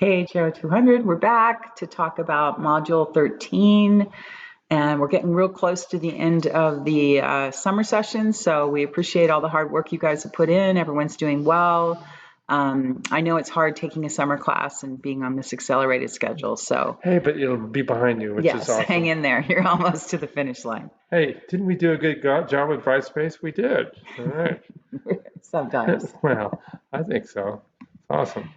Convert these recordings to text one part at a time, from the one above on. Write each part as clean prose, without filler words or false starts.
Okay, GERO 200, we're back to talk about Module 13, and we're getting real close to the end of the summer session, so we appreciate all the hard work you guys have put in. Everyone's doing well. I know it's hard taking a summer class and being on this accelerated schedule, so. Hey, but it'll be behind you, which is awesome. Yes, hang in there. You're almost to the finish line. Hey, didn't we do a good job with Brightspace? We did. All right. Sometimes. Well, I think so. Awesome.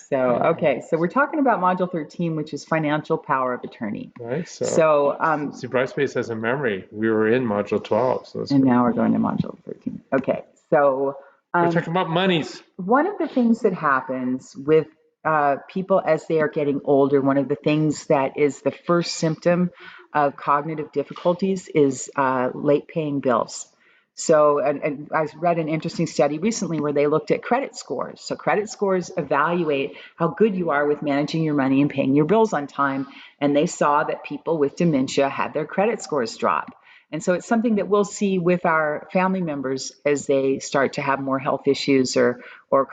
So, okay, so we're talking about Module 13, which is financial power of attorney. Right. So, see, Brightspace has a memory. We were in Module 12. So and now we're going to Module 13. Okay, so. We're talking about monies. One of the things that happens with people as they are getting older, one of the things that is the first symptom of cognitive difficulties is late paying bills. So, and I read an interesting study recently where they looked at credit scores. So credit scores evaluate how good you are with managing your money and paying your bills on time. And they saw that people with dementia had their credit scores drop. And so it's something that we'll see with our family members as they start to have more health issues or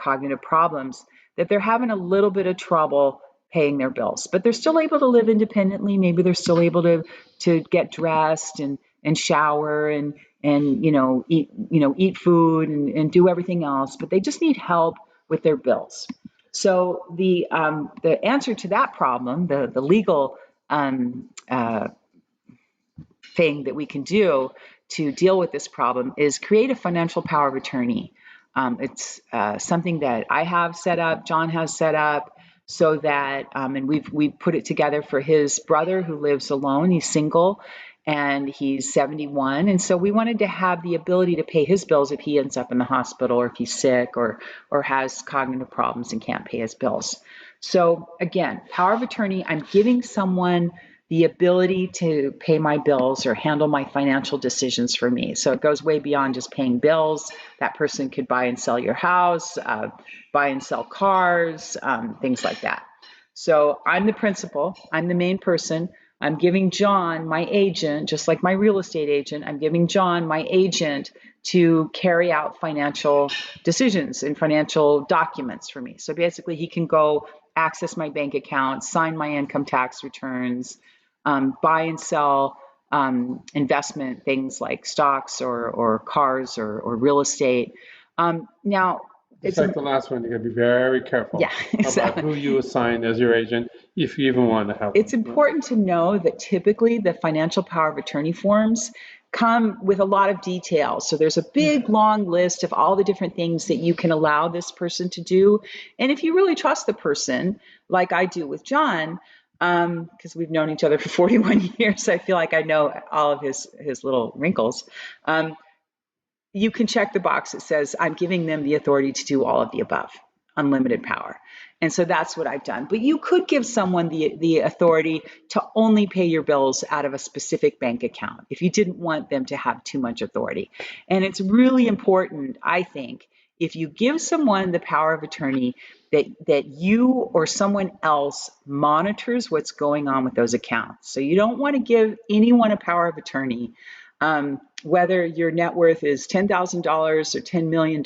cognitive problems, that they're having a little bit of trouble paying their bills, but they're still able to live independently. Maybe they're still able to get dressed and shower and eat food and do everything else, but they just need help with their bills. So the answer to that problem, the legal thing that we can do to deal with this problem is create a financial power of attorney. It's something that I have set up, John has set up, so that, and we've put it together for his brother who lives alone. He's single and he's 71. And so we wanted to have the ability to pay his bills if he ends up in the hospital or if he's sick or has cognitive problems and can't pay his bills. So again, power of attorney, I'm giving someone the ability to pay my bills or handle my financial decisions for me. So it goes way beyond just paying bills. That person could buy and sell your house, buy and sell cars, things like that. So I'm the principal, I'm the main person. I'm giving John, my agent, just like my real estate agent, I'm giving John, my agent, to carry out financial decisions and financial documents for me. So basically he can go access my bank account, sign my income tax returns, buy and sell investment things like stocks or cars or real estate. Now, it's like the last one. You got to be very careful about who you assign as your agent, if you even want to have. It's important to know that typically the financial power of attorney forms come with a lot of details. So there's a big long list of all the different things that you can allow this person to do. And if you really trust the person, like I do with John, because we've known each other for 41 years, I feel like I know all of his little wrinkles. You can check the box that says, I'm giving them the authority to do all of the above, unlimited power. And so that's what I've done. But you could give someone the authority to only pay your bills out of a specific bank account if you didn't want them to have too much authority. And it's really important, I think, if you give someone the power of attorney, that you or someone else monitors what's going on with those accounts. So you don't want to give anyone a power of attorney, whether your net worth is $10,000 or $10 million.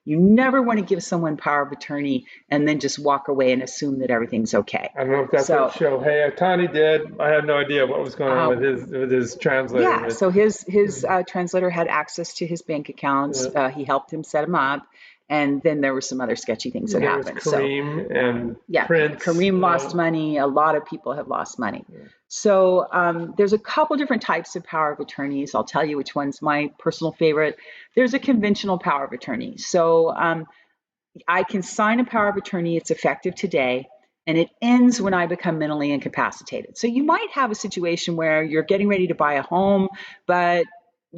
You never want to give someone power of attorney and then just walk away and assume that everything's okay. I don't know if that's what Shohei Ohtani did. I had no idea what was going on with his translator. Yeah, so his translator had access to his bank accounts. Yeah. He helped him set them up. And then there were some other sketchy things that happened. Kareem and Prince. Kareem lost money. A lot of people have lost money. Yeah. So there's a couple different types of power of attorneys. I'll tell you which one's my personal favorite. There's a conventional power of attorney. So I can sign a power of attorney. It's effective today, and it ends when I become mentally incapacitated. So you might have a situation where you're getting ready to buy a home, but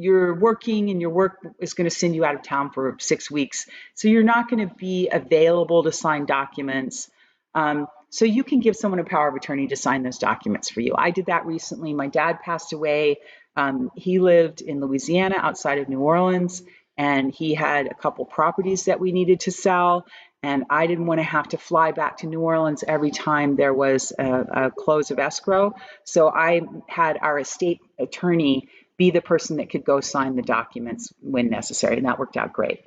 you're working and your work is going to send you out of town for 6 weeks. So you're not going to be available to sign documents. So you can give someone a power of attorney to sign those documents for you. I did that recently. My dad passed away. He lived in Louisiana outside of New Orleans, and he had a couple properties that we needed to sell. And I didn't want to have to fly back to New Orleans every time there was a close of escrow. So I had our estate attorney be the person that could go sign the documents when necessary, and that worked out great.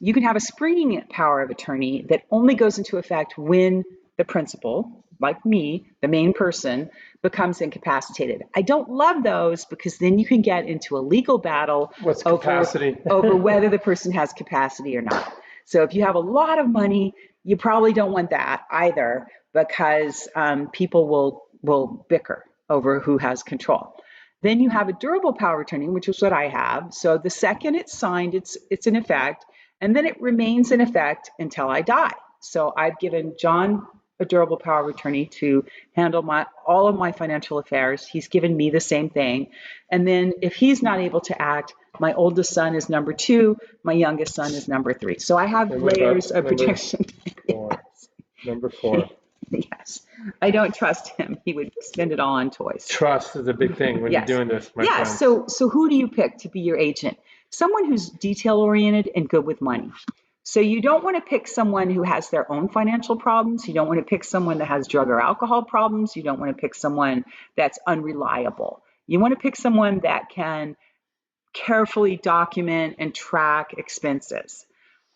you can have a springing power of attorney that only goes into effect when the principal, like me, the main person, becomes incapacitated. I don't love those because then you can get into a legal battle What's capacity? over whether the person has capacity or not. So if you have a lot of money, you probably don't want that either, because people will bicker over who has control. Then you have a durable power of attorney, which is what I have. So the second it's signed, it's in effect, and then it remains in effect until I die. So I've given John a durable power of attorney to handle all of my financial affairs. He's given me the same thing. And then if he's not able to act, my oldest son is number 2, my youngest son is number 3. So I have layers of protection. Number 4. Yes. I don't trust him. He would spend it all on toys. Trust is a big thing when Yes. you're doing this, my Yeah. friend. So who do you pick to be your agent? Someone who's detail oriented and good with money. So you don't want to pick someone who has their own financial problems. You don't want to pick someone that has drug or alcohol problems. You don't want to pick someone that's unreliable. You want to pick someone that can carefully document and track expenses.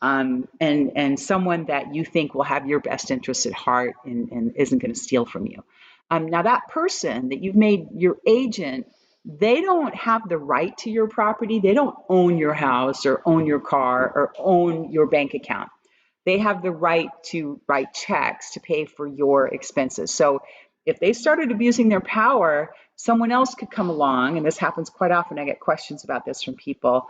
And someone that you think will have your best interests at heart and isn't going to steal from you. Now, that person that you've made your agent, they don't have the right to your property. They don't own your house or own your car or own your bank account. They have the right to write checks to pay for your expenses. So if they started abusing their power, someone else could come along, and this happens quite often. I get questions about this from people.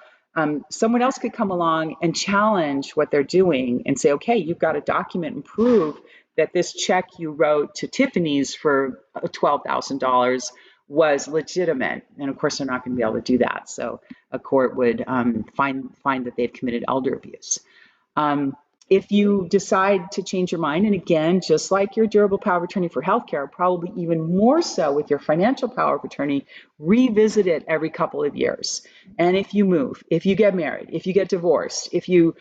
Someone else could come along and challenge what they're doing and say, okay, you've got to document and prove that this check you wrote to Tiffany's for $12,000 was legitimate. And of course, they're not going to be able to do that. So a court would find that they've committed elder abuse. If you decide to change your mind, and again, just like your durable power of attorney for healthcare, probably even more so with your financial power of attorney, revisit it every couple of years. And if you move, if you get married, if you get divorced, if you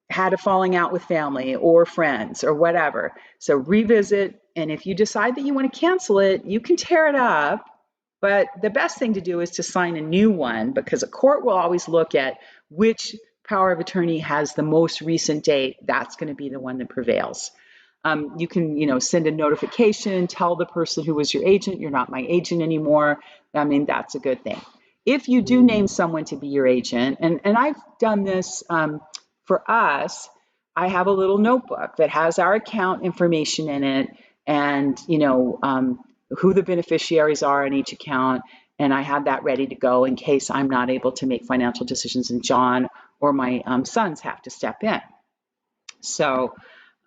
had a falling out with family or friends or whatever, so revisit. And if you decide that you want to cancel it, you can tear it up. But the best thing to do is to sign a new one, because a court will always look at which power of attorney has the most recent date. That's going to be the one that prevails. You can, send a notification, tell the person who was your agent, you're not my agent anymore. I mean, that's a good thing. If you do name someone to be your agent, and I've done this for us, I have a little notebook that has our account information in it, and who the beneficiaries are in each account. And I have that ready to go in case I'm not able to make financial decisions and John or my sons have to step in. So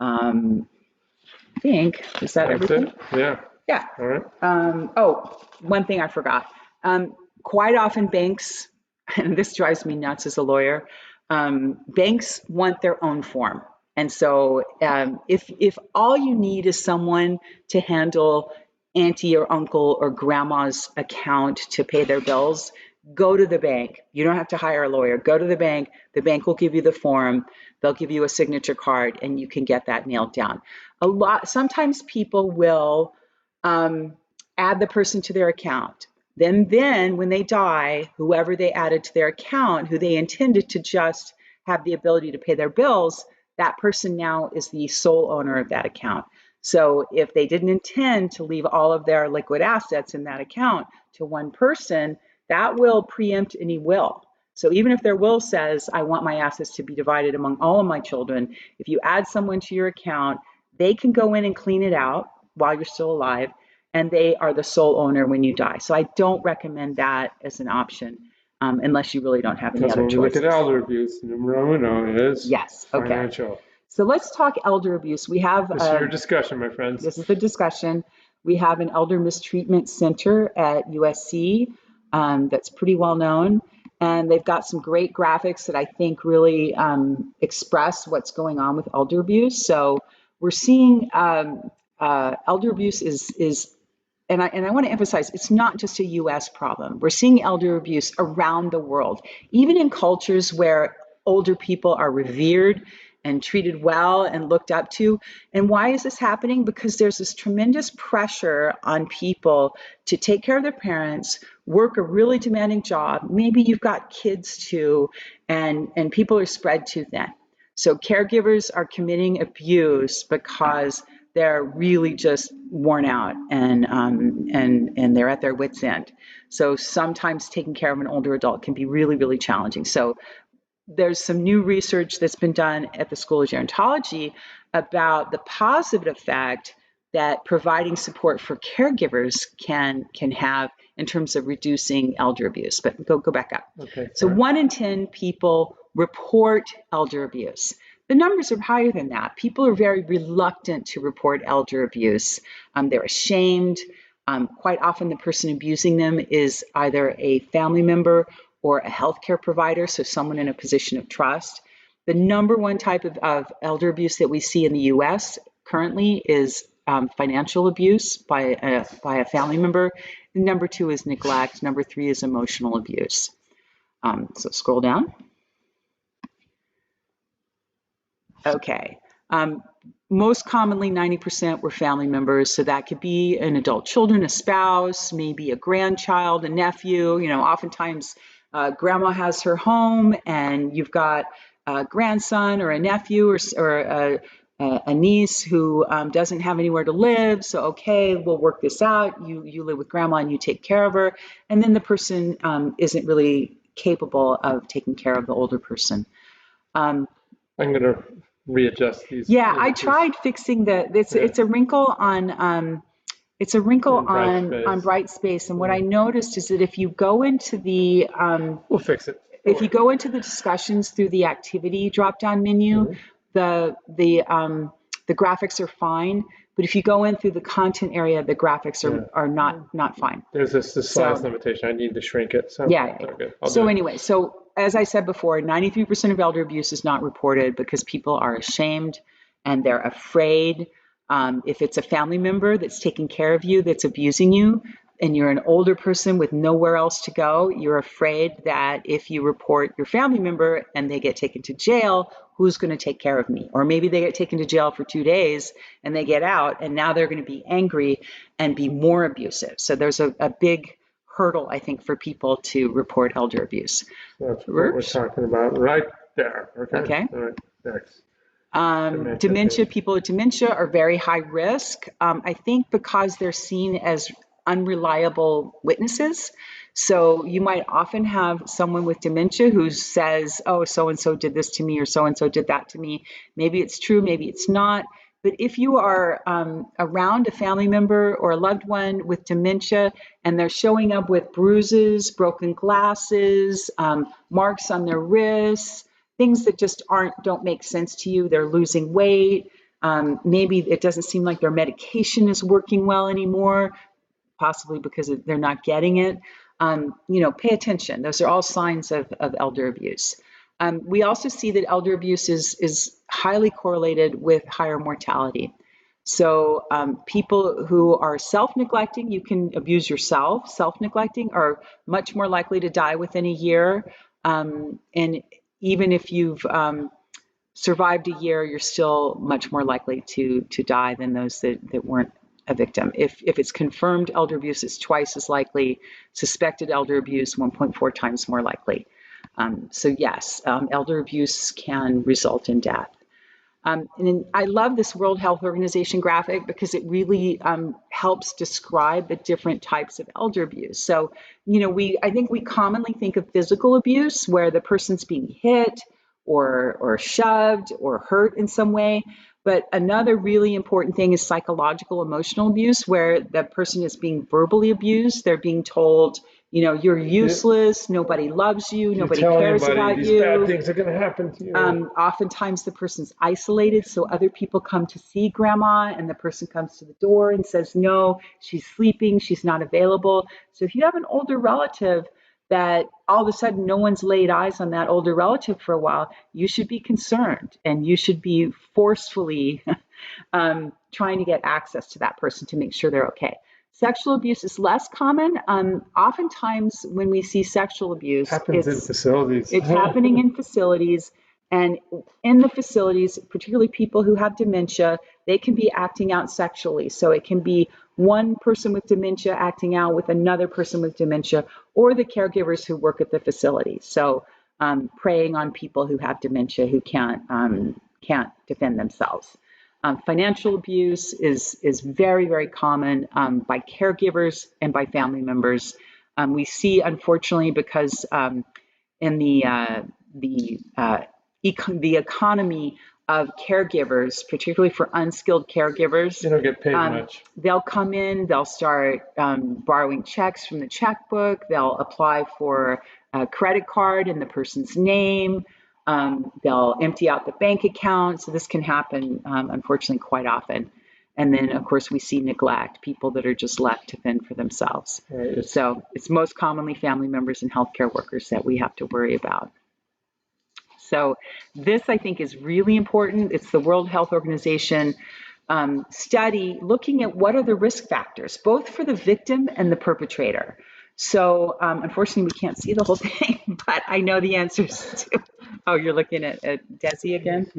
I think, is that everything? It? Yeah. Yeah. All right. One thing I forgot. Quite often banks, and this drives me nuts as a lawyer, banks want their own form. And so if all you need is someone to handle auntie or uncle or grandma's account to pay their bills, go to the bank. You don't have to hire a lawyer. Go to the bank. The bank will give you the form. They'll give you a signature card, and you can get that nailed down. Sometimes people will add the person to their account. Then when they die, whoever they added to their account, who they intended to just have the ability to pay their bills, that person now is the sole owner of that account. So if they didn't intend to leave all of their liquid assets in that account to one person, that will preempt any will. So even if their will says, I want my assets to be divided among all of my children, if you add someone to your account, they can go in and clean it out while you're still alive, and they are the sole owner when you die. So I don't recommend that as an option unless you really don't have any other choices. Look at elder abuse. Numero uno is financial. So let's talk elder abuse. We have this is your discussion, my friends. This is the discussion. We have an elder mistreatment center at USC that's pretty well known, and they've got some great graphics that I think really express what's going on with elder abuse. So we're seeing elder abuse is and I want to emphasize, it's not just a US problem. We're seeing elder abuse around the world, even in cultures where older people are revered and treated well and looked up to. And why is this happening? Because there's this tremendous pressure on people to take care of their parents, work a really demanding job. Maybe you've got kids too, and people are spread too thin. So caregivers are committing abuse because they're really just worn out and they're at their wits' end. So sometimes taking care of an older adult can be really, really challenging. So there's some new research that's been done at the School of Gerontology about the positive effect that providing support for caregivers can have in terms of reducing elder abuse. But go back up. Okay. So 1 in 10 people report elder abuse. The numbers are higher than that. People are very reluctant to report elder abuse. They're ashamed. Quite often the person abusing them is either a family member or a healthcare provider, so someone in a position of trust. The number one type of elder abuse that we see in the U.S. currently is financial abuse by a family member. Number 2 is neglect. Number 3 is emotional abuse. So scroll down. Okay. Most commonly, 90% were family members. So that could be an adult children, a spouse, maybe a grandchild, a nephew. You know, oftentimes grandma has her home and you've got a grandson or a nephew or a niece who doesn't have anywhere to live. So, okay, we'll work this out. You live with grandma and you take care of her. And then the person isn't really capable of taking care of the older person. I'm going to readjust these. Yeah, I tried fixing it's a wrinkle on Brightspace, and what I noticed is that if you go into the we'll fix it. If you go into the discussions through the activity drop-down menu, the graphics are fine, but if you go in through the content area, the graphics are not fine. There's this size limitation. I need to shrink it. So yeah. So anyway, so as I said before, 93% of elder abuse is not reported because people are ashamed and they're afraid. If it's a family member that's taking care of you, that's abusing you, and you're an older person with nowhere else to go, you're afraid that if you report your family member and they get taken to jail, who's going to take care of me? Or maybe they get taken to jail for 2 days and they get out and now they're going to be angry and be more abusive. So there's a big hurdle, I think, for people to report elder abuse. That's what we're talking about right there. Okay. All right, next. Dementia, people with dementia are very high risk. I think because they're seen as unreliable witnesses. So you might often have someone with dementia who says, oh, so-and-so did this to me or so-and-so did that to me. Maybe it's true, maybe it's not. But if you are around a family member or a loved one with dementia and they're showing up with bruises, broken glasses, marks on their wrists, things that just don't make sense to you, they're losing weight, maybe it doesn't seem like their medication is working well anymore, possibly because they're not getting it, pay attention. Those are all signs of elder abuse. We also see that elder abuse is highly correlated with higher mortality. So people who are self-neglecting, you can abuse yourself, self-neglecting are much more likely to die within a year. And even if you've survived a year, you're still much more likely to die than those that weren't a victim. If it's confirmed elder abuse, it's twice as likely. Suspected elder abuse, 1.4 times more likely. So yes, elder abuse can result in death. And I love this World Health Organization graphic because it really helps describe the different types of elder abuse. So, I think we commonly think of physical abuse where the person's being hit or shoved or hurt in some way. But another really important thing is psychological emotional abuse, where the person is being verbally abused. They're being told, you're useless, nobody loves you, nobody cares about you. These bad things are going to happen to you. Oftentimes the person's isolated, so other people come to see grandma and the person comes to the door and says, no, she's sleeping, she's not available. So if you have an older relative that all of a sudden no one's laid eyes on that older relative for a while, you should be concerned and you should be forcefully trying to get access to that person to make sure they're okay. Sexual abuse is less common. Oftentimes when we see sexual abuse, happens in facilities. It's happening in facilities. And in the facilities, particularly people who have dementia, they can be acting out sexually. So it can be one person with dementia acting out with another person with dementia, or the caregivers who work at the facility. So preying on people who have dementia who can't defend themselves. Financial abuse is very, very common by caregivers and by family members. We see, unfortunately, because in the economy of caregivers, particularly for unskilled caregivers, they don't get paid much. They'll come in, they'll start borrowing checks from the checkbook, they'll apply for a credit card in the person's name, they'll empty out the bank account. So this can happen, unfortunately, quite often. And then, of course, we see neglect, people that are just left to fend for themselves. Right. So it's most commonly family members and healthcare workers that we have to worry about. So this, I think, is really important. It's the World Health Organization study looking at what are the risk factors, both for the victim and the perpetrator. So unfortunately, we can't see the whole thing, but I know the answers to. Oh, you're looking at Desi again?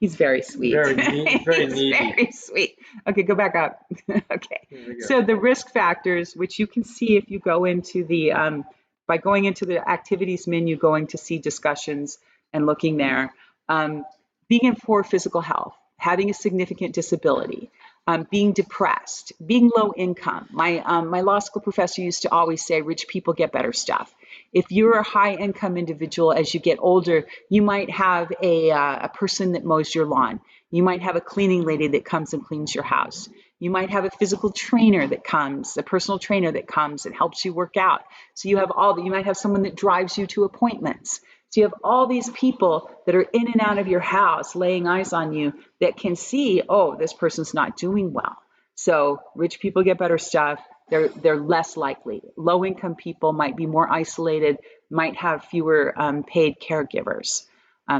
He's very sweet. Very needy. Very sweet. Okay, go back up. Okay. So the risk factors, which you can see if you go into the, by going into the activities menu, going to see discussions and looking there, being in poor physical health, having a significant disability, being depressed, being low income. My law school professor used to always say, rich people get better stuff. If you're a high income individual, as you get older, you might have a person that mows your lawn. You might have a cleaning lady that comes and cleans your house. You might have a physical trainer that comes, a personal trainer that comes and helps you work out. So you have you might have someone that drives you to appointments. So you have all these people that are in and out of your house laying eyes on you that can see, oh, this person's not doing well. So rich people get better stuff. They're less likely. Low income people might be more isolated, might have fewer paid caregivers.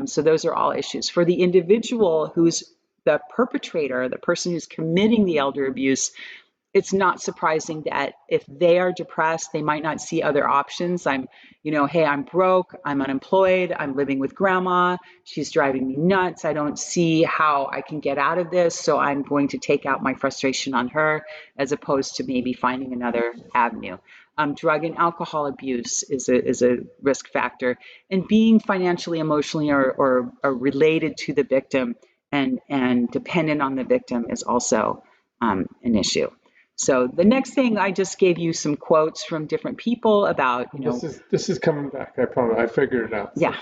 So those are all issues. For the individual who's the perpetrator, the person who's committing the elder abuse, it's not surprising that if they are depressed, they might not see other options. Hey, I'm broke, I'm unemployed, I'm living with grandma, she's driving me nuts, I don't see how I can get out of this, so I'm going to take out my frustration on her, as opposed to maybe finding another avenue. Drug and alcohol abuse is a risk factor, and being financially, emotionally, or related to the victim and dependent on the victim is also an issue. So the next thing, I just gave you some quotes from different people about, This is coming back, I promise. I figured it out. Yeah.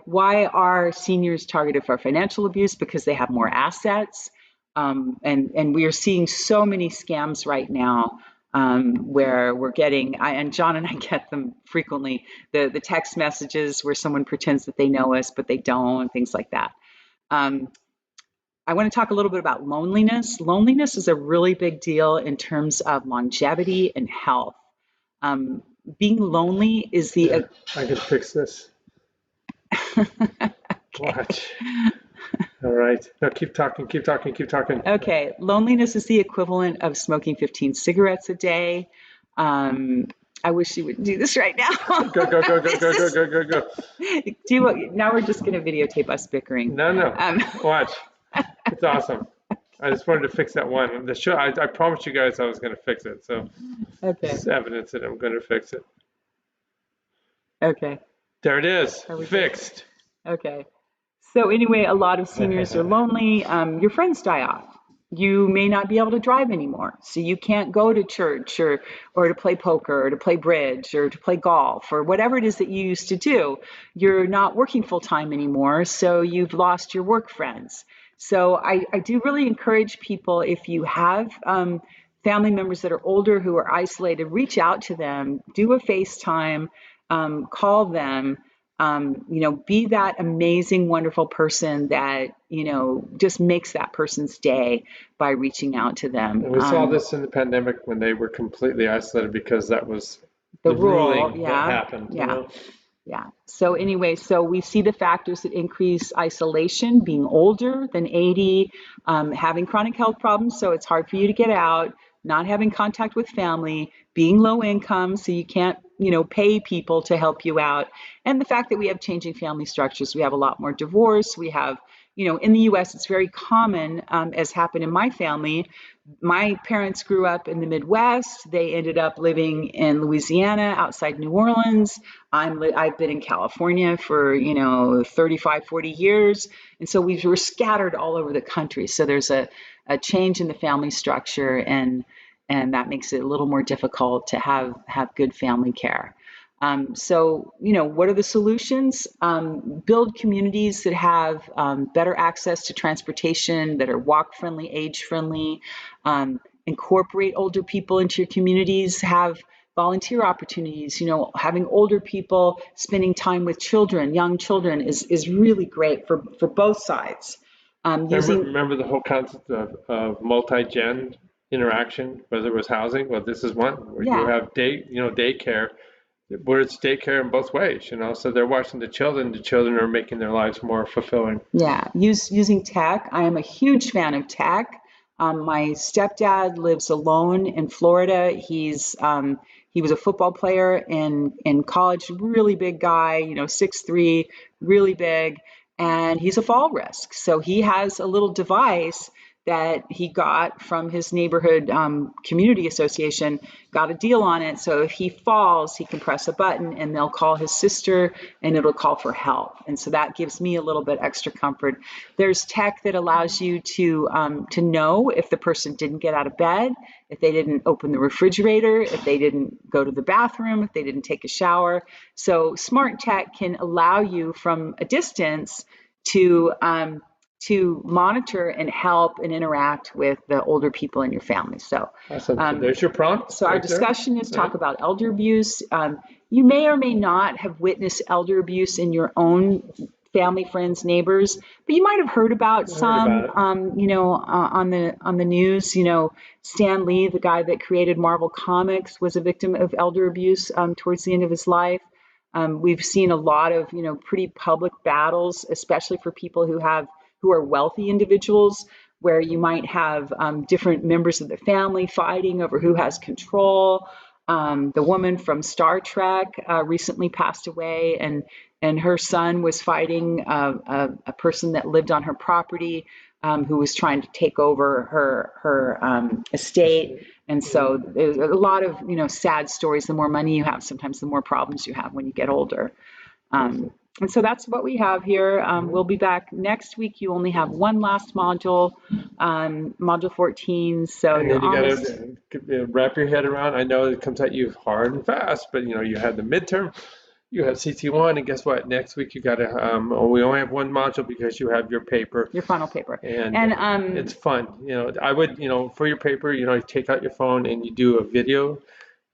Why are seniors targeted for financial abuse? Because they have more assets. And we are seeing so many scams right now where we're getting, and John and I get them frequently, the text messages where someone pretends that they know us, but they don't, things like that. I want to talk a little bit about loneliness. Loneliness is a really big deal in terms of longevity and health. Being lonely is the... Yeah, I can fix this. Okay. Watch. All right. Now keep talking. Okay. Loneliness is the equivalent of smoking 15 cigarettes a day. I wish you would do this right now. Go. Now we're just going to videotape us bickering. No. Watch. It's awesome. I just wanted to fix that one. The show. I promised you guys I was going to fix it. So okay. This is evidence that I'm going to fix it. Okay. There it is. Fixed. Okay. So anyway, a lot of seniors are lonely. Your friends die off. You may not be able to drive anymore, so you can't go to church or to play poker or to play bridge or to play golf or whatever it is that you used to do. You're not working full time anymore, so you've lost your work friends. So I do really encourage people, if you have family members that are older who are isolated, reach out to them, do a FaceTime, call them. Be that amazing, wonderful person that, just makes that person's day by reaching out to them. And we saw this in the pandemic when they were completely isolated because that was the rule ruling that happened. Yeah. So anyway, so we see the factors that increase isolation: being older than 80, having chronic health problems, so it's hard for you to get out, not having contact with family, being low income, so you can't pay people to help you out. And the fact that we have changing family structures, we have a lot more divorce. We have, in the US, it's very common, as happened in my family. My parents grew up in the Midwest. They ended up living in Louisiana outside New Orleans. I've been in California for, 35, 40 years. And so we were scattered all over the country. So there's a change in the family structure, and that makes it a little more difficult to have good family care. So, what are the solutions? Build communities that have better access to transportation, that are walk-friendly, age-friendly. Incorporate older people into your communities. Have volunteer opportunities. Having older people spending time with children, young children, is really great for both sides. Remember the whole concept of multi-gen interaction, whether it was housing. Well, this is one where you have daycare, where it's daycare in both ways, so they're watching the children are making their lives more fulfilling. Yeah, using tech. I am a huge fan of tech. My stepdad lives alone in Florida. He was a football player in college, really big guy, 6'3", really big, and he's a fall risk. So he has a little device that he got from his neighborhood community association, got a deal on it. So if he falls, he can press a button and they'll call his sister and it'll call for help. And so that gives me a little bit extra comfort. There's tech that allows you to know if the person didn't get out of bed, if they didn't open the refrigerator, if they didn't go to the bathroom, if they didn't take a shower. So smart tech can allow you from a distance to monitor and help and interact with the older people in your family. So, awesome. So there's your prompt. So our discussion is talk about elder abuse. You may or may not have witnessed elder abuse in your own family, friends, neighbors, but you might have heard about some, on the news. Stan Lee, the guy that created Marvel Comics, was a victim of elder abuse towards the end of his life. We've seen a lot of, pretty public battles, especially for people who are wealthy individuals, where you might have different members of the family fighting over who has control. The woman from Star Trek recently passed away, and her son was fighting a person that lived on her property, who was trying to take over her estate. And so there's a lot of sad stories. The more money you have, sometimes the more problems you have when you get older. And so that's what we have here. We'll be back next week. You only have one last module, module 14. So and then you got to wrap your head around. I know it comes at you hard and fast, but you had the midterm, you have CT1, and guess what? Next week you got to. We only have one module because you have your paper, your final paper, and it's fun. I would, for your paper, you take out your phone and you do a video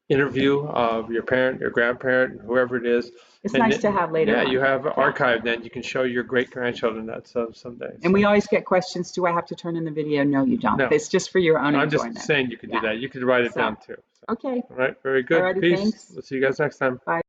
interview of your parent, your grandparent, whoever it is. It's nice to have later. Yeah, you have archived, then you can show your great grandchildren that someday. And we always get questions. Do I have to turn in the video? No, you don't. No. It's just for your own enjoyment. I'm just saying you could do that. You could write it down too. Okay. All right. Very good. Alrighty, Peace. thanks. We'll see you guys next time. Bye.